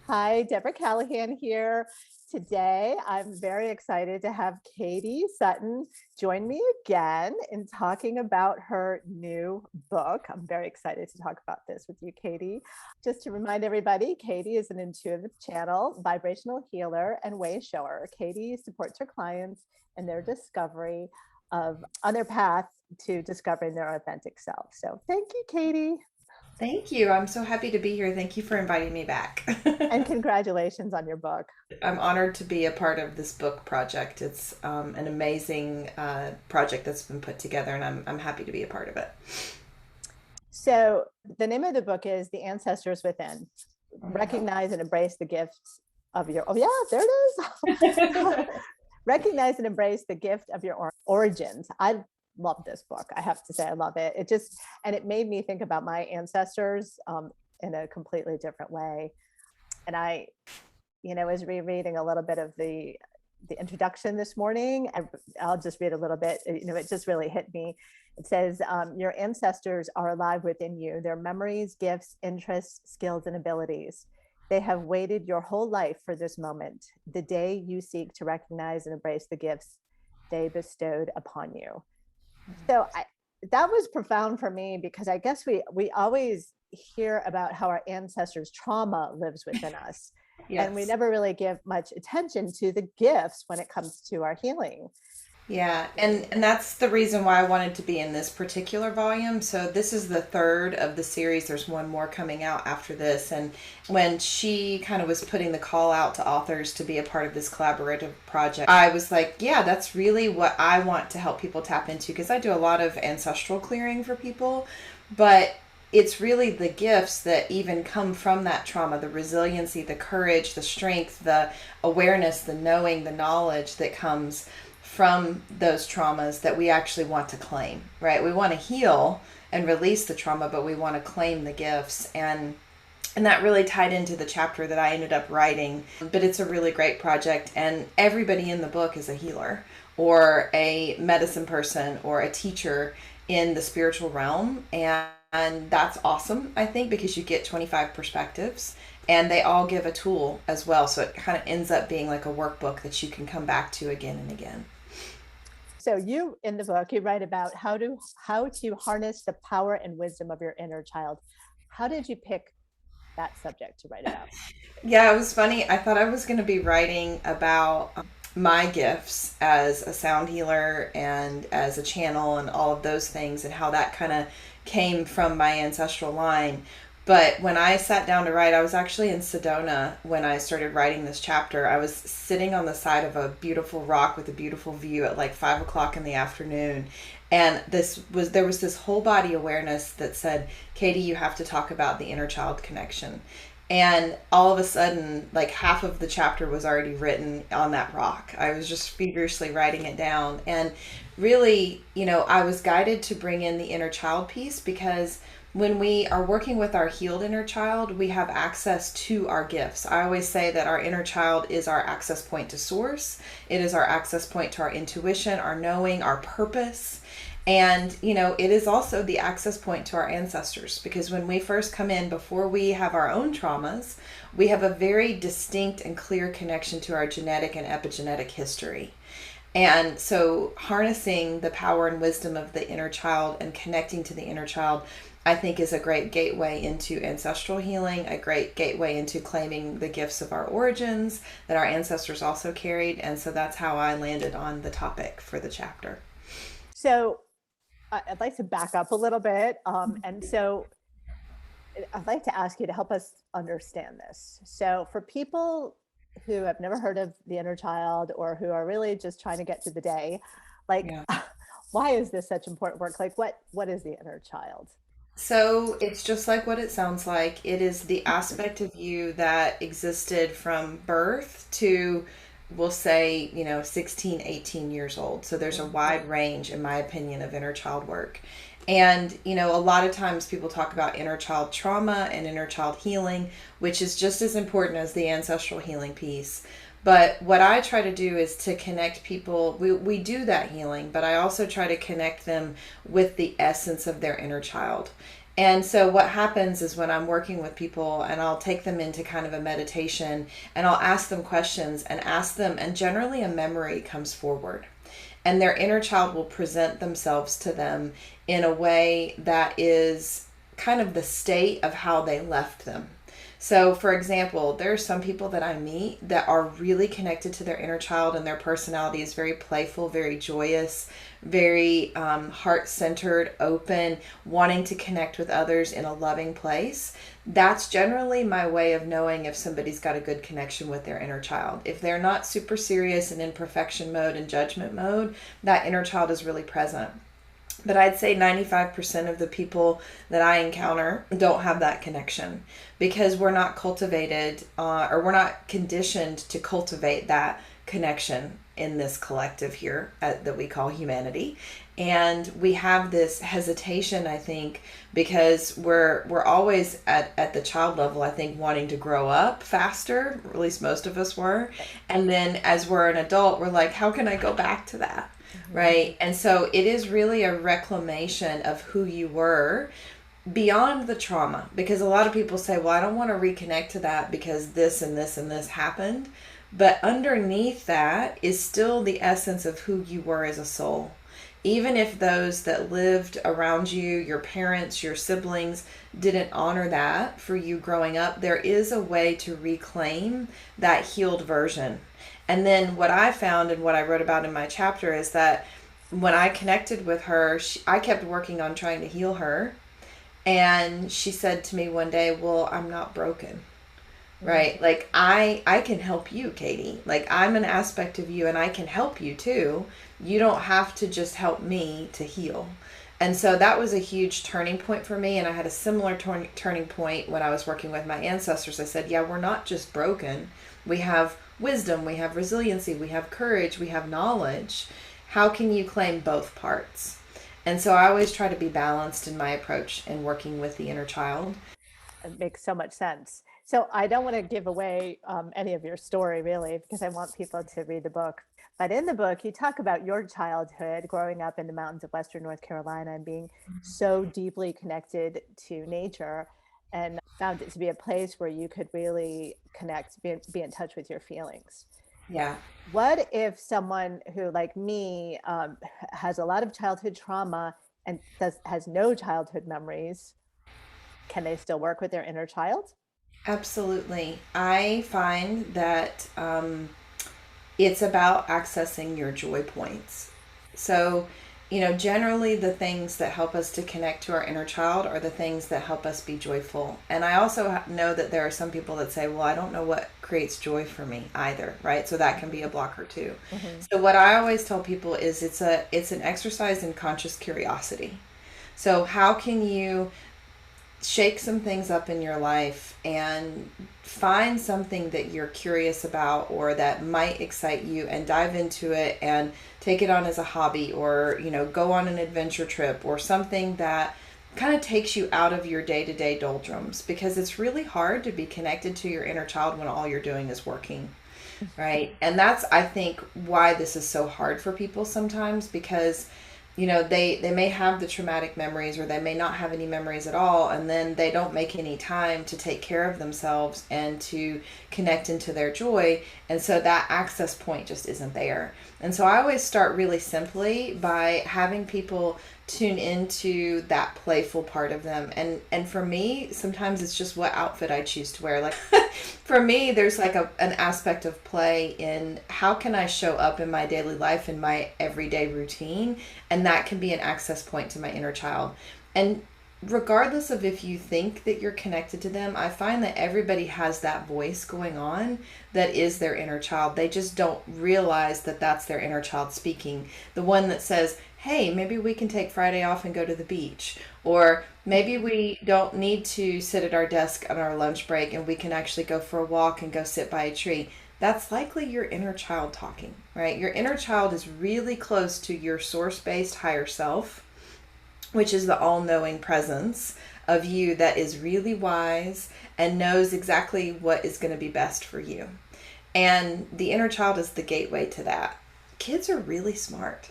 Hi, Deborah Callahan here. Today, I'm very excited to have Katie Sutton join me again in talking about her new book. I'm very excited to talk about this with you, Katie. Just to remind everybody, Katie is an intuitive channel, vibrational healer, and way shower. Katie supports her clients in their discovery of on their path to discovering their authentic self. So, thank you, Katie, Thank you. I'm so happy to be here. Thank you for inviting me back. and congratulations on your book. I'm honored to be a part of this book project. It's an amazing project that's been put together, and I'm happy to be a part of it. So the name of the book is The Ancestors Within. Mhm. Recognize and embrace the gifts of your, oh yeah, there it is. Recognize and embrace the gift of your origins. I love this book. I have to say, I love it. And it made me think about my ancestors in a completely different way. And I was rereading a little bit of the introduction this morning. I'll just read a little bit. It just really hit me. It says, your ancestors are alive within you, their memories, gifts, interests, skills, and abilities. They have waited your whole life for this moment, the day you seek to recognize and embrace the gifts they bestowed upon you. So that was profound for me because I guess we always hear about how our ancestors' trauma lives within us, and we Yes. never really give much attention to the gifts when it comes to our healing. Yeah, and that's the reason why I wanted to be in this particular volume. So this is the third of the series. There's one more coming out after this. And when she kind of was putting the call out to authors to be a part of this collaborative project, I was like, yeah, that's really what I want to help people tap into because I do a lot of ancestral clearing for people, but it's really the gifts that even come from that trauma, the resiliency, the courage, the strength, the awareness, the knowing, the knowledge that comes from those traumas that we actually want to claim, right? We want to heal and release the trauma, but we want to claim the gifts. And that really tied into the chapter that I ended up writing. But it's a really great project, and everybody in the book is a healer or a medicine person or a teacher in the spiritual realm. And that's awesome, I think, because you get 25 perspectives and they all give a tool as well. So it kind of ends up being like a workbook that you can come back to again and again. So you in the book you write about how to harness the power and wisdom of your inner child. How did you pick that subject to write about? Yeah, it was funny. I thought I was going to be writing about my gifts as a sound healer and as a channel and all of those things and how that kind of came from my ancestral line. But when I sat down to write, I was actually in Sedona when I started writing this chapter. I was sitting on the side of a beautiful rock with a beautiful view at like 5 o'clock in the afternoon. And there was this whole body awareness that said, Katie, you have to talk about the inner child connection. And all of a sudden, like half of the chapter was already written on that rock. I was just feverishly writing it down. And really, I was guided to bring in the inner child piece because when we are working with our healed inner child, we have access to our gifts. I always say that our inner child is our access point to source, it is our access point to our intuition, our knowing, our purpose. And, it is also the access point to our ancestors because when we first come in, before we have our own traumas, we have a very distinct and clear connection to our genetic and epigenetic history. And so, harnessing the power and wisdom of the inner child and connecting to the inner child, I think, is a great gateway into ancestral healing, a great gateway into claiming the gifts of our origins that our ancestors also carried. And so, that's how I landed on the topic for the chapter. So I'd like to back up a little bit. And so I'd like to ask you to help us understand this. So, for people who have never heard of the inner child or who are really just trying to get to the day, like, Yeah. why is this such important work? Like, what is the inner child? So it's just like what it sounds like. It is the aspect of you that existed from birth to, we'll say, 16, 18 years old. So there's a Mhm. wide range, in my opinion, of inner child work. And, a lot of times people talk about inner child trauma and inner child healing, which is just as important as the ancestral healing piece. But what I try to do is to connect people. We do that healing, but I also try to connect them with the essence of their inner child. And so what happens is when I'm working with people and I'll take them into kind of a meditation and I'll ask them questions and ask them, and generally a memory comes forward. And their inner child will present themselves to them in a way that is kind of the state of how they left them. So, for example, there are some people that I meet that are really connected to their inner child, and their personality is very playful, very joyous, very heart centered, open, wanting to connect with others in a loving place. That's generally my way of knowing if somebody's got a good connection with their inner child. If they're not super serious and in perfection mode and judgment mode, that inner child is really present. But I'd say 95% of the people that I encounter don't have that connection because we're not cultivated or we're not conditioned to cultivate that connection in this collective here that we call humanity. And we have this hesitation, I think, because we're always at the child level, I think, wanting to grow up faster, or at least most of us were. And then as we're an adult, we're like, how can I go back to that? Right. And so it is really a reclamation of who you were beyond the trauma. Because a lot of people say, well, I don't want to reconnect to that because this and this and this happened. But underneath that is still the essence of who you were as a soul. Even if those that lived around you, your parents, your siblings, didn't honor that for you growing up, there is a way to reclaim that healed version. And then what I found and what I wrote about in my chapter is that when I connected with her, I kept working on trying to heal her. And she said to me one day, well, I'm not broken. Right? Like I can help you, Katie. Like I'm an aspect of you and I can help you too. You don't have to just help me to heal. And so that was a huge turning point for me, and I had a similar turning point when I was working with my ancestors. I said, yeah, we're not just broken. We have wisdom, we have resiliency, we have courage, we have knowledge. How can you claim both parts? And so I always try to be balanced in my approach in working with the inner child. It makes so much sense. So I don't want to give away any of your story really, because I want people to read the book. But in the book, you talk about your childhood growing up in the mountains of Western North Carolina and being so deeply connected to nature, and found it to be a place where you could really connect, be in touch with your feelings. Yeah, What if someone who, like me, has a lot of childhood trauma and has no childhood memories? Can they still work with their inner child? absolutely. I find that it's about accessing your joy points. So, generally the things that help us to connect to our inner child are the things that help us be joyful. And I also know that there are some people that say, well, I don't know what creates joy for me either, right? So that can be a blocker too. Mhm. So what I always tell people is it's an exercise in conscious curiosity. So how can you shake some things up in your life and find something that you're curious about or that might excite you and dive into it and take it on as a hobby, or go on an adventure trip or something that kind of takes you out of your day-to-day doldrums, because it's really hard to be connected to your inner child when all you're doing is working, right? And that's, I think, why this is so hard for people sometimes, because they may have the traumatic memories, or they may not have any memories at all, and then they don't make any time to take care of themselves and to connect into their joy, and so that access point just isn't there. And so I always start really simply by having people tune into that playful part of them. And for me, sometimes it's just what outfit I choose to wear. Like for me, there's like an aspect of play in how can I show up in my daily life, in my everyday routine, and that can be an access point to my inner child. And regardless of if you think that you're connected to them, I find that everybody has that voice going on that is their inner child. They just don't realize that that's their inner child speaking. The one that says, hey, maybe we can take Friday off and go to the beach. Or maybe we don't need to sit at our desk on our lunch break and we can actually go for a walk and go sit by a tree. That's likely your inner child talking, right? Your inner child is really close to your source-based higher self, which is the all-knowing presence of you that is really wise and knows exactly what is going to be best for you. And the inner child is the gateway to that. Kids are really smart.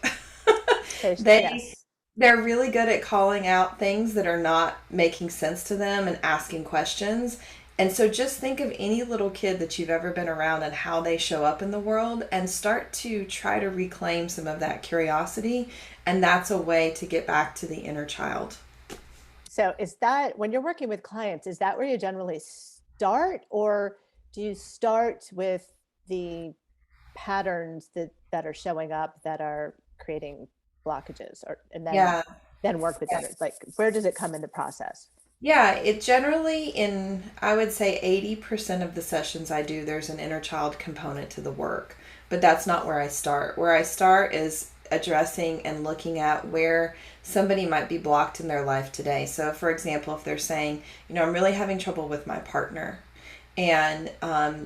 they Yes. They're really good at calling out things that are not making sense to them and asking questions. And so just think of any little kid that you've ever been around and how they show up in the world and start to try to reclaim some of that curiosity. And that's a way to get back to the inner child. So is that when you're working with clients, is that where you generally start, or do you start with the patterns that are showing up that are creating blockages, or and Yeah. then work with that? Like, where does it come in the process? Yeah, it generally I would say 80% of the sessions I do, there's an inner child component to the work. But that's not where I start. Where I start is addressing and looking at where somebody might be blocked in their life today. So, for example, if they're saying, I'm really having trouble with my partner, and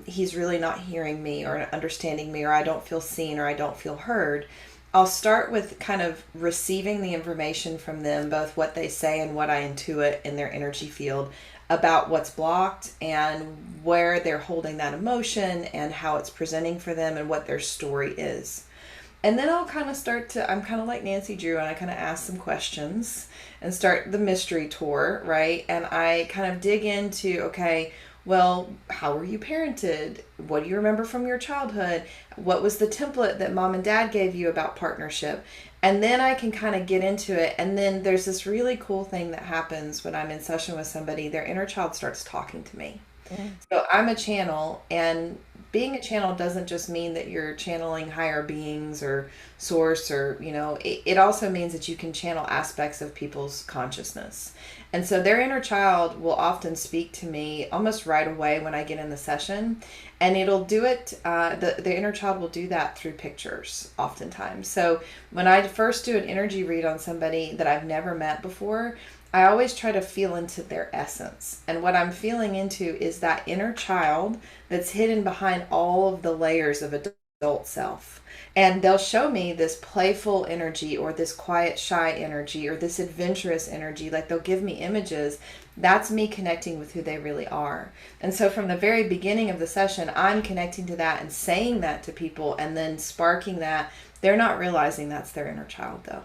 he's really not hearing me or understanding me, or I don't feel seen, or I don't feel heard. I'll start with kind of receiving the information from them, both what they say and what I intuit in their energy field about what's blocked and where they're holding that emotion and how it's presenting for them and what their story is. And then I'll kind of I'm kind of like Nancy Drew, and I kind of ask some questions and start the mystery tour, right? And I kind of dig into, okay, well, how were you parented? What do you remember from your childhood? What was the template that mom and dad gave you about partnership? And then I can kind of get into it. And then there's this really cool thing that happens when I'm in session with somebody. Their inner child starts talking to me. Mm. So I'm a channel, and being a channel doesn't just mean that you're channeling higher beings or source, or, it also means that you can channel aspects of people's consciousness. And so their inner child will often speak to me almost right away when I get in the session. And it'll do it, the inner child will do that through pictures oftentimes. So when I first do an energy read on somebody that I've never met before, I always try to feel into their essence. And what I'm feeling into is that inner child that's hidden behind all of the layers of adult self. And they'll show me this playful energy, or this quiet, shy energy, or this adventurous energy. Like, they'll give me images. That's me connecting with who they really are. And so from the very beginning of the session, I'm connecting to that and saying that to people and then sparking that. They're not realizing that's their inner child, though.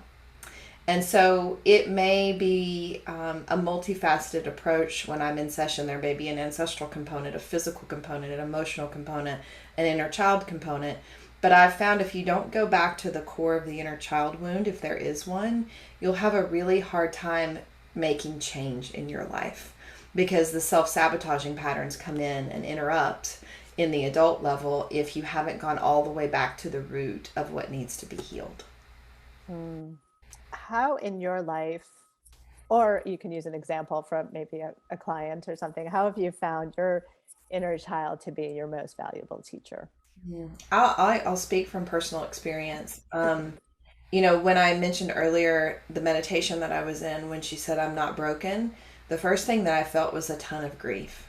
And so it may be a multifaceted approach when I'm in session. There may be an ancestral component, a physical component, an emotional component, an inner child component. But I've found if you don't go back to the core of the inner child wound, if there is one, you'll have a really hard time making change in your life, because the self-sabotaging patterns come in and interrupt in the adult level if you haven't gone all the way back to the root of what needs to be healed. Mm. How in your life, or you can use an example from maybe a client or something, how have you found your inner child to be your most valuable teacher? Yeah. I'll speak from personal experience. When I mentioned earlier the meditation that I was in, when she said, I'm not broken, the first thing that I felt was a ton of grief,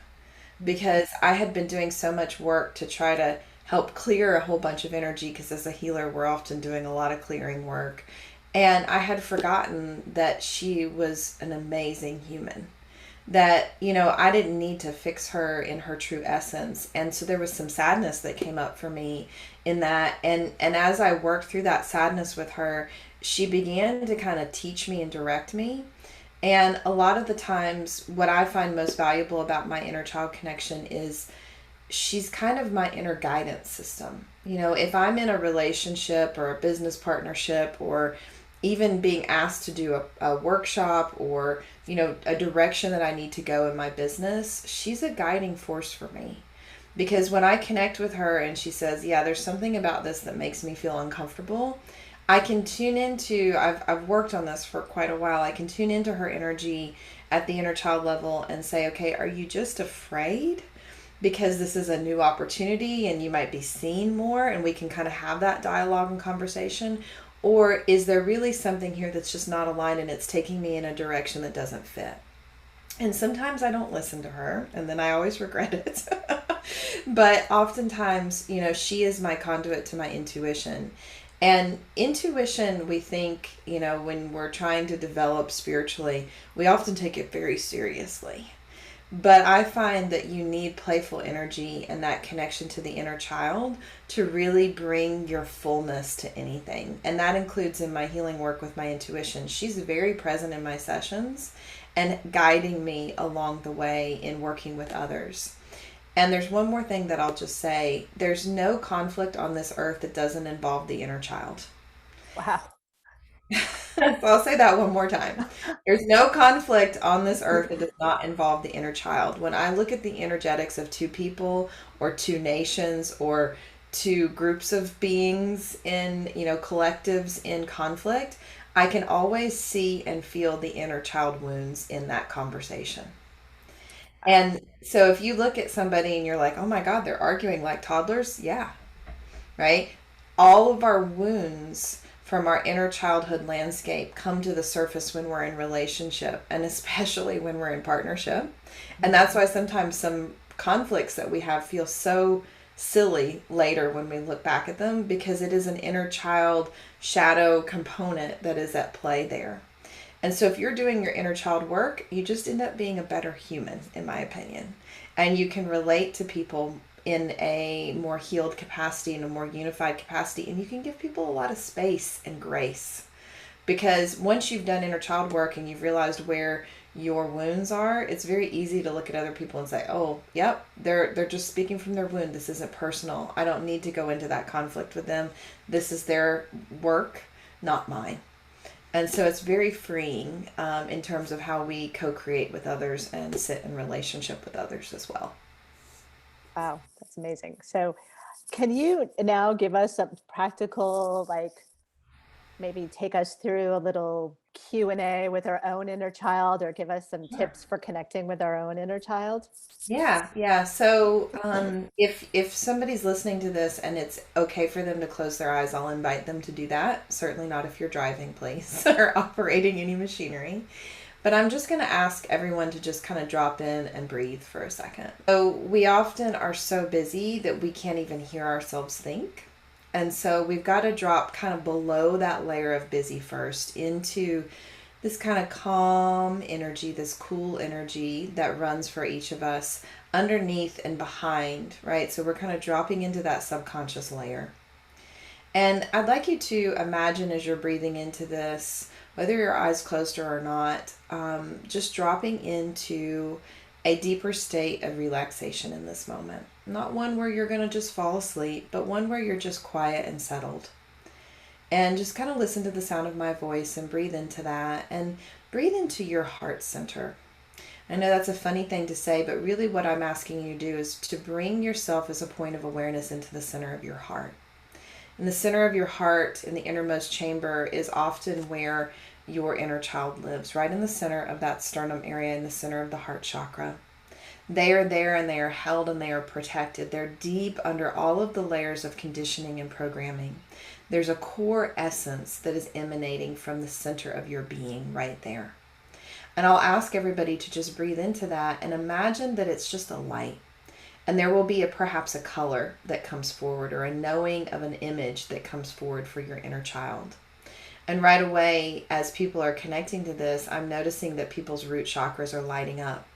because I had been doing so much work to try to help clear a whole bunch of energy, because as a healer, we're often doing a lot of clearing work. And I had forgotten that she was an amazing human, that, I didn't need to fix her in her true essence. And so there was some sadness that came up for me in that. And as I worked through that sadness with her, she began to kind of teach me and direct me. And a lot of the times, what I find most valuable about my inner child connection is she's kind of my inner guidance system. If I'm in a relationship or a business partnership, or even being asked to do a workshop, or, a direction that I need to go in my business, she's a guiding force for me. Because when I connect with her and she says, yeah, there's something about this that makes me feel uncomfortable, I can tune into, I've worked on this for quite a while, I can tune into her energy at the inner child level and say, okay, are you just afraid because this is a new opportunity and you might be seen more, and we can kind of have that dialogue and conversation? Or is there really something here that's just not aligned and it's taking me in a direction that doesn't fit? And sometimes I don't listen to her, and then I always regret it. But oftentimes, she is my conduit to my intuition. And intuition, we think, when we're trying to develop spiritually, we often take it very seriously. But I find that you need playful energy and that connection to the inner child to really bring your fullness to anything. And that includes in my healing work with my intuition. She's very present in my sessions and guiding me along the way in working with others. And there's one more thing that I'll just say, there's no conflict on this earth that doesn't involve the inner child. Wow. So I'll say that one more time. There's no conflict on this earth that does not involve the inner child. When I look at the energetics of two people or two nations or two groups of beings in, collectives in conflict, I can always see and feel the inner child wounds in that conversation. Wow. And so if you look at somebody and you're like, oh my God, they're arguing like toddlers, yeah, right? All of our wounds from our inner childhood landscape come to the surface when we're in relationship and especially when we're in partnership. And that's why sometimes some conflicts that we have feel so silly later when we look back at them because it is an inner child shadow component that is at play there. And so if you're doing your inner child work, you just end up being a better human, in my opinion. And you can relate to people in a more healed capacity, in a more unified capacity, and you can give people a lot of space and grace. Because once you've done inner child work and you've realized where your wounds are, it's very easy to look at other people and say, "Oh, yep, they're just speaking from their wound. This isn't personal. I don't need to go into that conflict with them. This is their work, not mine." And so it's very freeing in terms of how we co-create with others and sit in relationship with others as well. Wow, that's amazing. So can you now give us some practical, like maybe take us through a little Q&A with our own inner child or give us some Sure. tips for connecting with our own inner child? Yeah, yeah. So, if somebody's listening to this and it's okay for them to close their eyes, I'll invite them to do that. Certainly not if you're driving, please, or operating any machinery. But I'm just going to ask everyone to just kind of drop in and breathe for a second. So, we often are so busy that we can't even hear ourselves think. And so, we've got to drop kind of below that layer of busy first into this kind of calm energy, this cool energy that runs for each of us underneath and behind, right? So we're kind of dropping into that subconscious layer. And I'd like you to imagine as you're breathing into this, whether your eyes closed or not, just dropping into a deeper state of relaxation in this moment. Not one where you're going to just fall asleep, but one where you're just quiet and settled. And just kind of listen to the sound of my voice and breathe into that and breathe into your heart center. I know that's a funny thing to say, but really what I'm asking you to do is to bring yourself as a point of awareness into the center of your heart. In the center of your heart, in the innermost chamber, is often where your inner child lives, right in the center of that sternum area, in the center of the heart chakra. They are there and they are held and they are protected. They're deep under all of the layers of conditioning and programming. There's a core essence that is emanating from the center of your being right there. And I'll ask everybody to just breathe into that and imagine that it's just a light. And there will be perhaps a color that comes forward or a knowing of an image that comes forward for your inner child. And right away, as people are connecting to this, I'm noticing that people's root chakras are lighting up.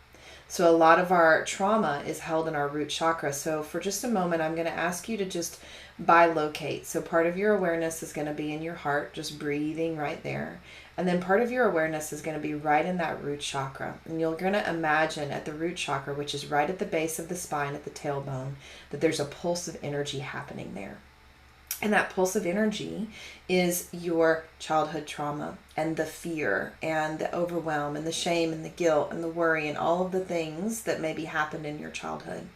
So a lot of our trauma is held in our root chakra. So for just a moment, I'm going to ask you to just bilocate. So part of your awareness is going to be in your heart, just breathing right there. And then part of your awareness is going to be right in that root chakra. And you're going to imagine at the root chakra, which is right at the base of the spine, at the tailbone, that there's a pulse of energy happening there. And that pulse of energy is your childhood trauma and the fear and the overwhelm and the shame and the guilt and the worry and all of the things that maybe happened in your childhood.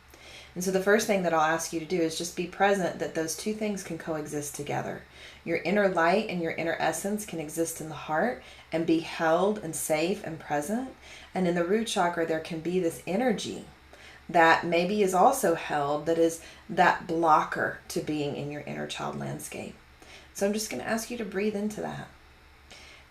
And so the first thing that I'll ask you to do is just be present that those two things can coexist together. Your inner light and your inner essence can exist in the heart and be held and safe and present. And in the root chakra, there can be this energy that maybe is also held, that is that blocker to being in your inner child landscape. So I'm just going to ask you to breathe into that.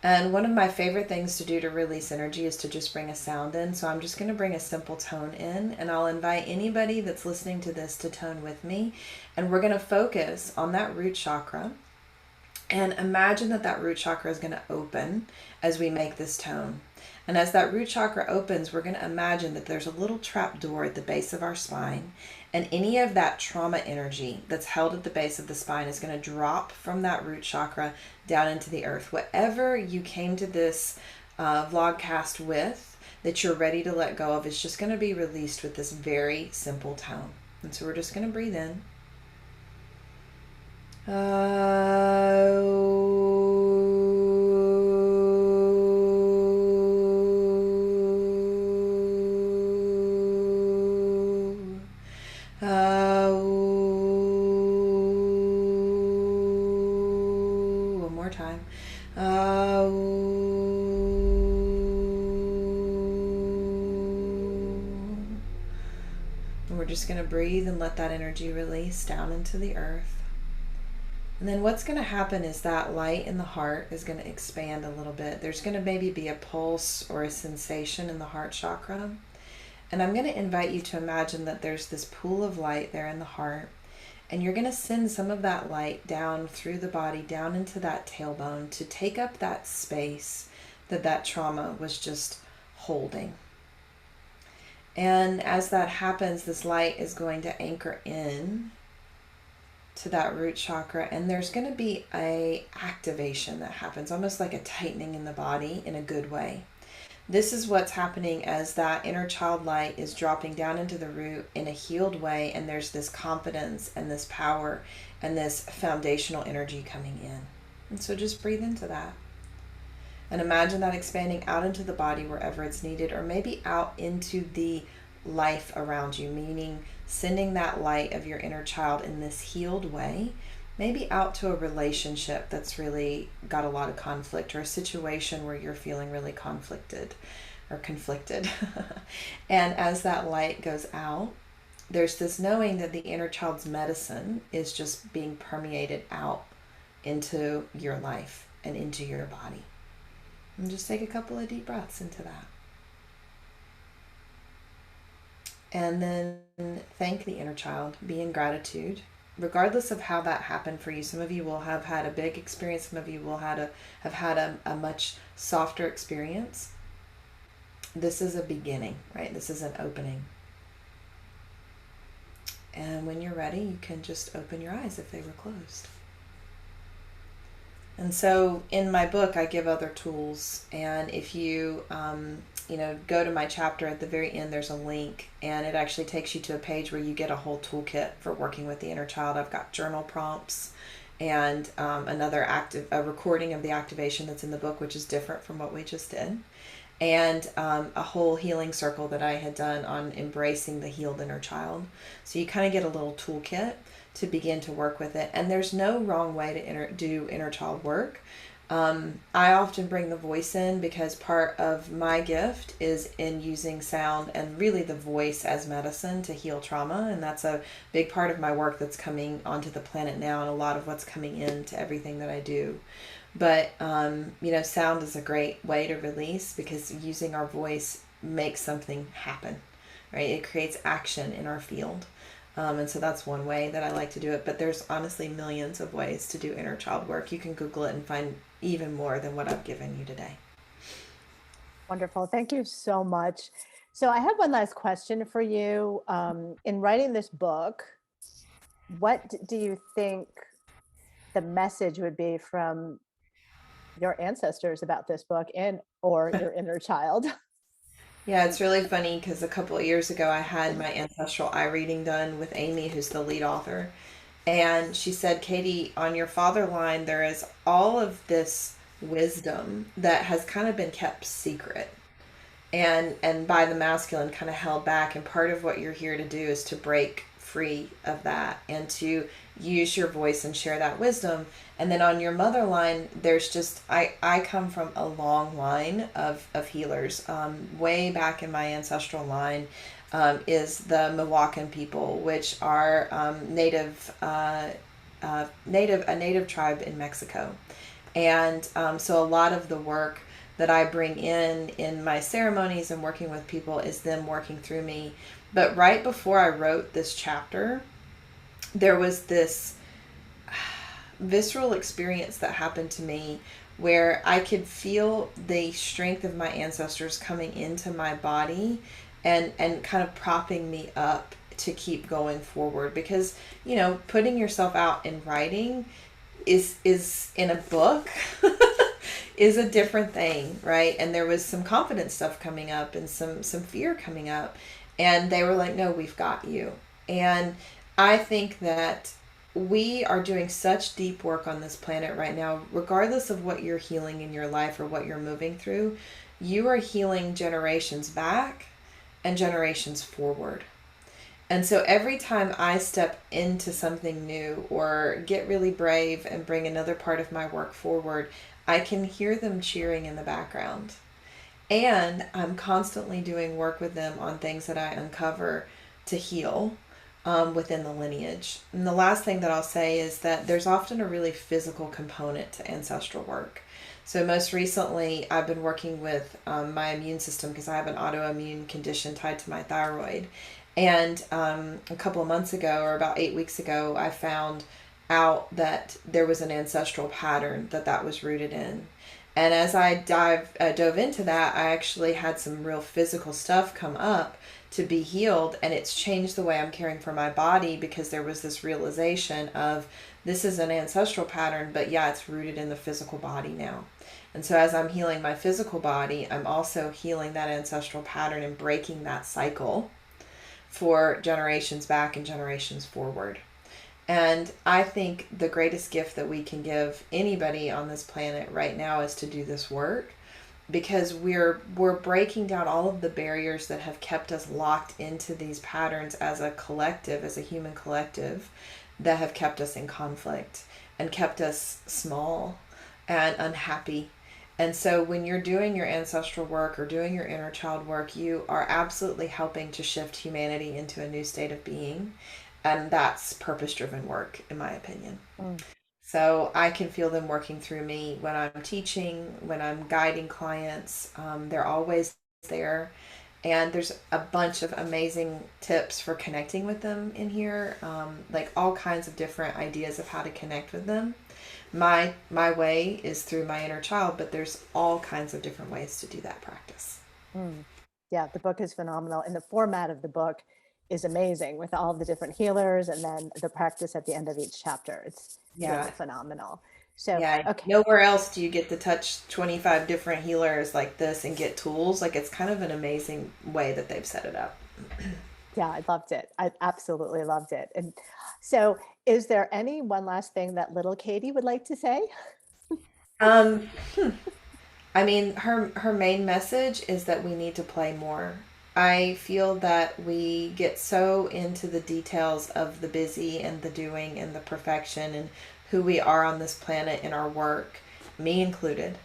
And one of my favorite things to do to release energy is to just bring a sound in. So I'm just going to bring a simple tone in, and I'll invite anybody that's listening to this to tone with me. And we're going to focus on that root chakra and imagine that that root chakra is going to open as we make this tone. And as that root chakra opens, we're going to imagine that there's a little trap door at the base of our spine. And any of that trauma energy that's held at the base of the spine is going to drop from that root chakra down into the earth. Whatever you came to this vlogcast with that you're ready to let go of is just going to be released with this very simple tone. And so we're just going to breathe in. One more time. And we're just going to breathe and let that energy release down into the earth. And then what's going to happen is that light in the heart is going to expand a little bit. There's going to maybe be a pulse or a sensation in the heart chakra. And I'm going to invite you to imagine that there's this pool of light there in the heart. And you're going to send some of that light down through the body, down into that tailbone to take up that space that that trauma was just holding. And as that happens, this light is going to anchor in to that root chakra, and there's going to be a activation that happens, almost like a tightening in the body in a good way. This is what's happening as that inner child light is dropping down into the root in a healed way, and there's this confidence and this power and this foundational energy coming in. And so just breathe into that. And imagine that expanding out into the body wherever it's needed, or maybe out into the life around you, meaning sending that light of your inner child in this healed way, maybe out to a relationship that's really got a lot of conflict, or a situation where you're feeling really conflicted or conflicted. And as that light goes out, there's this knowing that the inner child's medicine is just being permeated out into your life and into your body. And just take a couple of deep breaths into that. And then thank the inner child. Be in gratitude, regardless of how that happened for you. Some of you will have had a big experience. Some of you will have had a much softer experience. This is a beginning, right? This is an opening. And when you're ready, you can just open your eyes if they were closed. And so in my book, I give other tools. And if you, go to my chapter at the very end, there's a link, and it actually takes you to a page where you get a whole toolkit for working with the inner child. I've got journal prompts and a recording of the activation that's in the book, which is different from what we just did. And a whole healing circle that I had done on embracing the healed inner child. So you kind of get a little toolkit to begin to work with it. And there's no wrong way to do inner child work. I often bring the voice in because part of my gift is in using sound and really the voice as medicine to heal trauma. And that's a big part of my work that's coming onto the planet now, and a lot of what's coming into everything that I do. But, sound is a great way to release, because using our voice makes something happen, right? It creates action in our field. And so that's one way that I like to do it. But there's honestly millions of ways to do inner child work. You can Google it and find even more than what I've given you today. Wonderful. Thank you so much. So I have one last question for you. In writing this book, what do you think the message would be from your ancestors about this book or your inner child? Yeah, it's really funny because a couple of years ago I had my ancestral eye reading done with Amy, who's the lead author. And she said, Katie, on your father line, there is all of this wisdom that has kind of been kept secret and by the masculine kind of held back. And part of what you're here to do is to break free of that and to use your voice and share that wisdom. And then on your mother line, there's just, I come from a long line of healers. Way back in my ancestral line is the Milwaukee people, which are a native tribe in Mexico. And so a lot of the work that I bring in my ceremonies and working with people is them working through me. But right before I wrote this chapter, there was this visceral experience that happened to me where I could feel the strength of my ancestors coming into my body and kind of propping me up to keep going forward. Because, putting yourself out in writing is in a book is a different thing, right? And there was some confidence stuff coming up and some fear coming up, and they were like, no, we've got you. And I think that we are doing such deep work on this planet right now, regardless of what you're healing in your life or what you're moving through. You are healing generations back and generations forward. And so every time I step into something new or get really brave and bring another part of my work forward, I can hear them cheering in the background. And I'm constantly doing work with them on things that I uncover to heal within the lineage. And the last thing that I'll say is that there's often a really physical component to ancestral work. So most recently, I've been working with my immune system because I have an autoimmune condition tied to my thyroid. And a couple of months ago, or about 8 weeks ago, I found out that there was an ancestral pattern that was rooted in. And as I dove into that, I actually had some real physical stuff come up to be healed, and it's changed the way I'm caring for my body, because there was this realization of, this is an ancestral pattern, but yeah, it's rooted in the physical body now. And so as I'm healing my physical body, I'm also healing that ancestral pattern and breaking that cycle for generations back and generations forward. And I think the greatest gift that we can give anybody on this planet right now is to do this work, because we're breaking down all of the barriers that have kept us locked into these patterns as a collective, as a human collective, that have kept us in conflict and kept us small and unhappy. And so when you're doing your ancestral work or doing your inner child work, you are absolutely helping to shift humanity into a new state of being. And that's purpose-driven work, in my opinion. Mm. So I can feel them working through me when I'm teaching, when I'm guiding clients. They're always there. And there's a bunch of amazing tips for connecting with them in here, like all kinds of different ideas of how to connect with them. My way is through my inner child, but there's all kinds of different ways to do that practice. Mm. Yeah, the book is phenomenal. And the format of the book is amazing, with all the different healers and then the practice at the end of each chapter. It's Yeah. really phenomenal. So, Yeah. okay. Nowhere else do you get to touch 25 different healers like this and get tools. Like, it's kind of an amazing way that they've set it up. Yeah, I loved it. I absolutely loved it. And so, is there any one last thing that little Katie would like to say? Um, I mean, her main message is that we need to play more. I feel that we get so into the details of the busy and the doing and the perfection and who we are on this planet in our work, me included,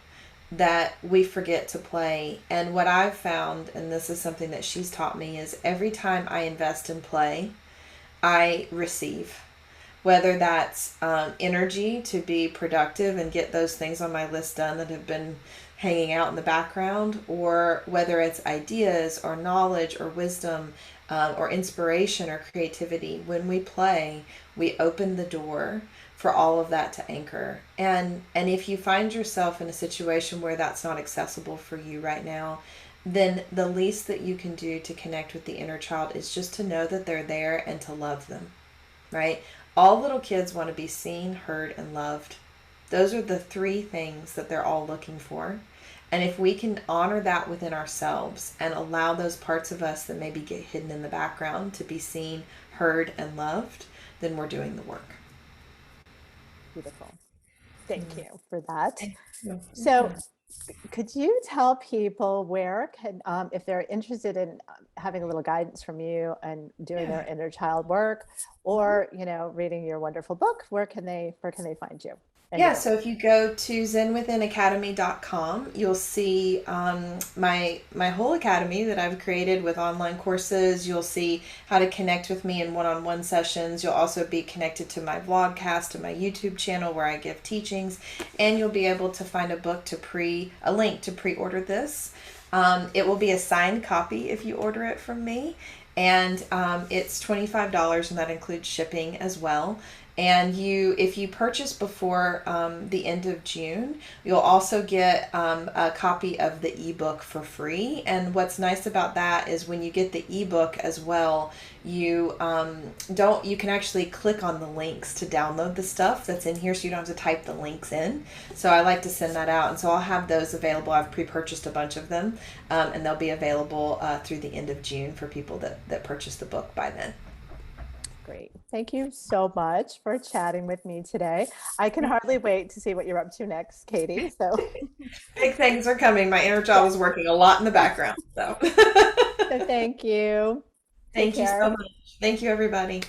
that we forget to play. And what I've found, and this is something that she's taught me, is every time I invest in play, I receive. Whether that's energy to be productive and get those things on my list done that have been hanging out in the background, or whether it's ideas or knowledge or wisdom or inspiration or creativity. When we play, we open the door for all of that to anchor. And if you find yourself in a situation where that's not accessible for you right now, then the least that you can do to connect with the inner child is just to know that they're there and to love them, right? All little kids want to be seen, heard, and loved. Those are the three things that they're all looking for. And if we can honor that within ourselves and allow those parts of us that maybe get hidden in the background to be seen, heard, and loved, then we're doing the work. Beautiful. Thank you for that. Thank you. So, could you tell people where can, if they're interested in having a little guidance from you and doing their inner child work, or reading your wonderful book, where can they find you? Yeah, so if you go to zenwithinacademy.com, you'll see my whole academy that I've created with online courses. You'll see how to connect with me in one-on-one sessions. You'll also be connected to my vlogcast and my YouTube channel where I give teachings, and you'll be able to find a link to pre-order this. It will be a signed copy if you order it from me. and it's $25, and that includes shipping as well. And if you purchase before the end of June, you'll also get a copy of the ebook for free. And what's nice about that is when you get the ebook as well, you don't you can actually click on the links to download the stuff that's in here, so you don't have to type the links in. So I like to send that out, and so I'll have those available. I've pre-purchased a bunch of them, and they'll be available through the end of June for people that purchase the book by then. Great. Thank you so much for chatting with me today. I can hardly wait to see what you're up to next, Katie. So, Big things are coming. My inner child is working a lot in the background. So so thank you. Take thank you so care. much. Thank you, everybody.